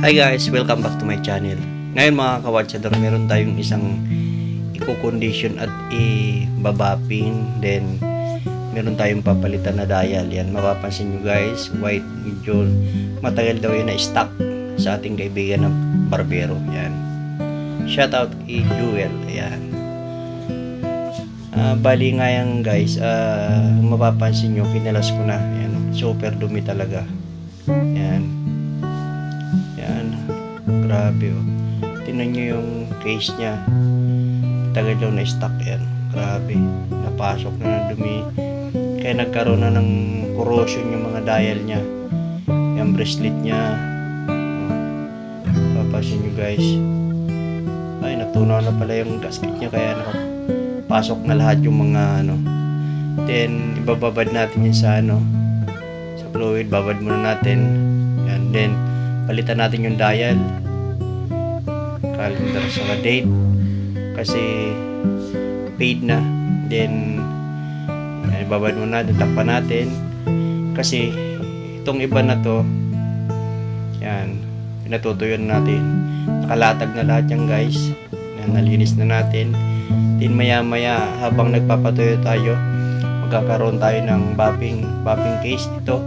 Hi guys, welcome back to my channel. Ngayon mga kawatsador, meron tayong isang i-condition at i-babapping. Then meron tayong papalitan na dial. Yan, mapapansin nyo guys, white, medyo matagal daw yun na stock sa ating kaibigan ng barbero. Yan, shout out kay Jewel. Ayan. Bali nga yan guys, mapapansin nyo, kinalas ko na. Yan, super dumi talaga. Yan. Yan. Grabe oh. Tingnan nyo yung case nya. Tagal daw na stock yan. Grabe. Napasok na ng dumi. Kaya nagkaroon na ng corrosion yung mga dial nya. Yung bracelet nya. Papansin nyo guys. Ay, natunaw na pala yung gasket nya. Kaya nakapasok na lahat yung mga ano. Then, ibababad natin yun sa ano. Sa fluid. Babad muna natin. Yan. Then, palitan natin yung dial. Calendar sa date. Kasi, paid na. Then, yan, ibabad muna natin. Takpan natin. Kasi, itong iba na to, yan, pinatutuyo natin. Nakalatag na lahat yan guys. Yan, nalinis na natin. Then maya maya habang nagpapatuyo tayo, magkakaroon tayo ng bapping case dito.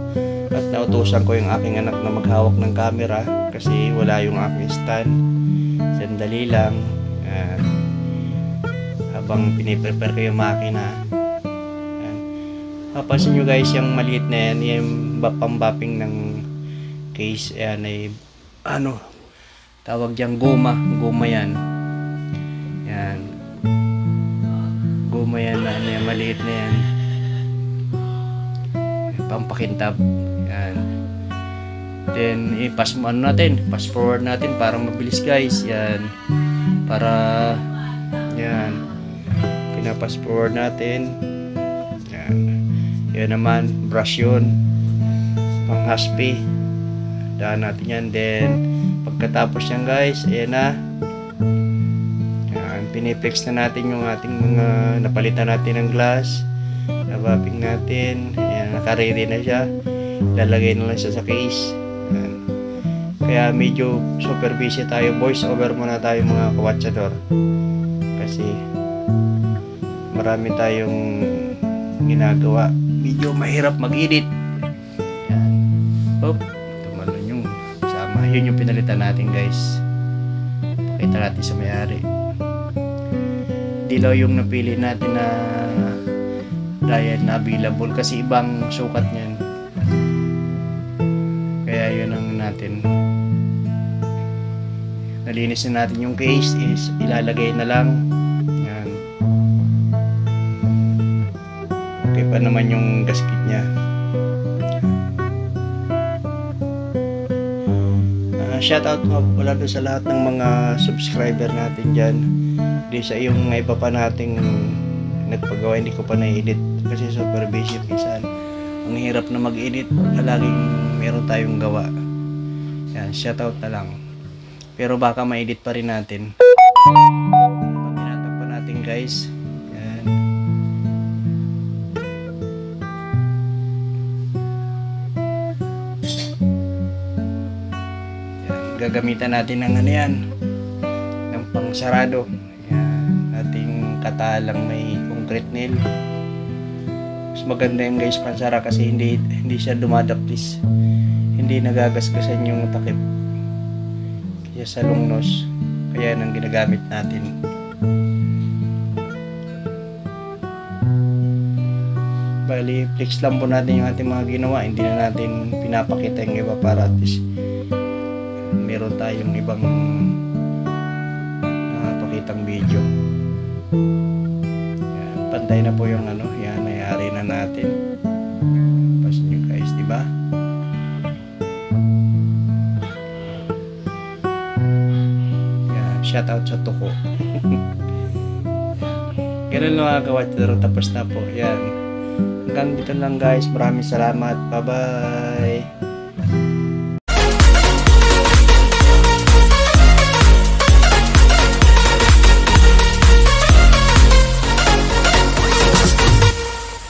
At nautusan ko yung aking anak na maghawak ng camera kasi wala yung aking stand. Sandali lang. Yan. Habang piniprepare ko yung makina. Yan. Papansin nyo guys, yung maliit na yan, yung pambapping ng case, yan ay ano, tawag dyan goma yan. Yan. Goma yan na yan, maliit na yan. Pampakintab. Yan. Then, i-pass forward natin para mabilis guys. Yan. Para, yan. Pinapass forward natin. Yan. Yan naman, brush yun. Pang haspi. Daan natin yan. Then, pagkatapos yan guys, ayan na. Yan. Pinifix na natin yung ating mga napalitan natin ng glass. Nabapping natin. Ayan, nakaredy na siya. Lalagay na lang siya sa case. Ayan. Kaya medyo super busy tayo. Voice over muna tayo mga kawatsador. Kasi marami tayong ginagawa. Medyo mahirap mag-edit. Ayan. Oh, tumalon yung sama. Yun yung pinalitan natin guys. Pakita natin sa may-ari. Dilaw yung napili natin na dial na available kasi ibang sukat niyan. Kaya yun ang natin. Nalinis na natin yung case, is ilalagay na lang. Yan. Okay pa naman yung gasket niya. Shoutout nga pala doon sa lahat ng mga subscriber natin dyan. Di sa yung iba pa nating nagpagawa, hindi ko pa na-edit kasi super busy minsan. Ang hirap na mag-edit, laging meron tayong gawa. Yan, shoutout na lang. Pero baka ma-edit pa rin natin. Pag pa natin guys. Yan. Yan, gagamitan natin ng ano yan, ng pangsarado. Yan, ating katalang may concrete nail. Mas maganda yung guys pansara kasi hindi siya dumadaptis, hindi nagagasgasan yung takip kaya sa lungnos. Kaya nang ginagamit natin. Bali flex lang po natin yung ating mga ginawa, hindi na natin pinapakita yung iba para at least meron tayong ibang pakitang video. Yan, pantay na po yung ano, yan, nayari na natin. Pasin nyo guys, diba? Yan, shout out sa tuko. Ganun mga kawatsador, tapos na po. Yan, hanggang dito lang guys, maraming salamat, bye bye.